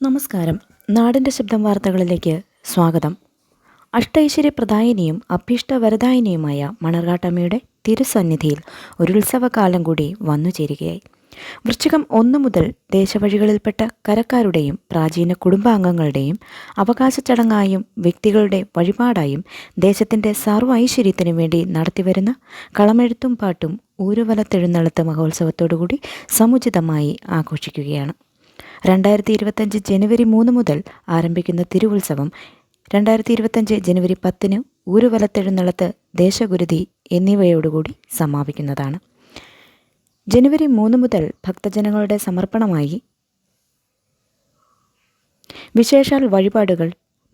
നമസ്കാരം. നാടിൻ്റെ ശബ്ദം വാർത്തകളിലേക്ക് സ്വാഗതം. അഷ്ടൈശ്വര്യപ്രദായിനിയും അഭീഷ്ടവരദായിനിയുമായ മണർകാട്ടമ്മയുടെ തിരുസന്നിധിയിൽ ഒരു ഉത്സവകാലം കൂടി വന്നുചേരുകയായി. വൃശ്ചികം 1 മുതൽ ദേശവഴികളിൽപ്പെട്ട കരക്കാരുടെയും പ്രാചീന കുടുംബാംഗങ്ങളുടെയും അവകാശ ചടങ്ങായും വ്യക്തികളുടെ വഴിപാടായും ദേശത്തിൻ്റെ സർവ്വ ഐശ്വര്യത്തിനു വേണ്ടി നടത്തിവരുന്ന കളമെഴുത്തും പാട്ടും ഊരുവലത്തെഴുന്നള്ളത്ത് മഹോത്സവത്തോടുകൂടി സമുചിതമായി ആഘോഷിക്കുകയാണ്. 2025 ജനുവരി 3 മുതൽ ആരംഭിക്കുന്ന തിരുവുത്സവം 2025 ജനുവരി 10 ഊരുവലത്തെഴുന്നള്ളത്ത്, ദേശഗുരുതി എന്നിവയോടുകൂടി സമാപിക്കുന്നതാണ്. ജനുവരി 3 മുതൽ ഭക്തജനങ്ങളുടെ സമർപ്പണമായി വിശേഷാൽ വഴിപാടുകൾ,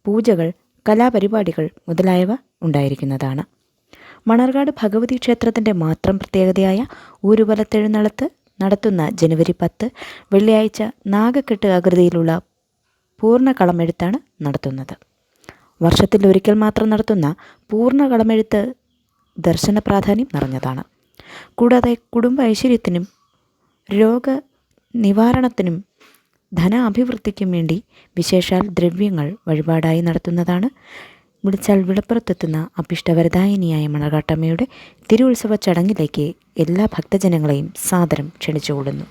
പൂജകൾ, കലാപരിപാടികൾ മുതലായവ ഉണ്ടായിരിക്കുന്നതാണ്. മണർകാട് ഭഗവതി ക്ഷേത്രത്തിൻ്റെ മാത്രം പ്രത്യേകതയായ ഊരുവലത്തെഴുന്നള്ളത്ത് നടത്തുന്ന ജനുവരി 10 വെള്ളിയാഴ്ച നാഗക്കെട്ട് ആകൃതിയിലുള്ള പൂർണ്ണ കളമെഴുത്താണ് നടത്തുന്നത്. വർഷത്തിൽ ഒരിക്കൽ മാത്രം നടത്തുന്ന പൂർണ്ണ കളമെഴുത്ത് ദർശന പ്രാധാന്യം നിറഞ്ഞതാണ്. കൂടാതെ കുടുംബ ഐശ്വര്യത്തിനും രോഗനിവാരണത്തിനും ധനാഭിവൃദ്ധിക്കും വേണ്ടി വിശേഷാൽ ദ്രവ്യങ്ങൾ വഴിപാടായി നടത്തുന്നതാണ്. വിളിച്ചാൽ വിളപ്പുറത്തെത്തുന്ന അഭീഷ്ടവരദായിനിയായ മണർകാട്ടമ്മയുടെ തിരുവുത്സവ ചടങ്ങിലേക്ക് എല്ലാ ഭക്തജനങ്ങളെയും സാദരം ക്ഷണിച്ചുകൊള്ളുന്നു.